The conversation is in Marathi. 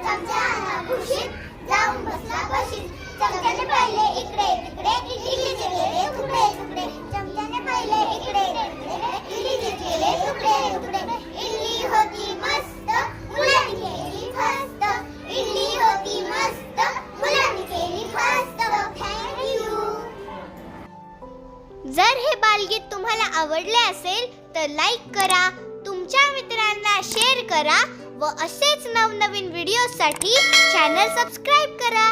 चमचा खुशीत जाऊन बसला बशीत. चमच्याने पाहिले इकडे तिकडे इडलीचे केले तुकडे तुकडे. चमच्याने पाहिले इकडे तिकडे इडलीचे केले तुकडे तुकडे. इडली होती मस्त मुलांनी केली फस्त. इडली होती मस्त मुलांनी केली फस्त. थँक्यू. जर हे बालगीत तुम्हाला आवडले असेल तर लाईक करा, तुमच्या मित्रांना शेअर करा व असेच नवनवीन व्हिडिओसाठी चॅनल सबस्क्राईब करा.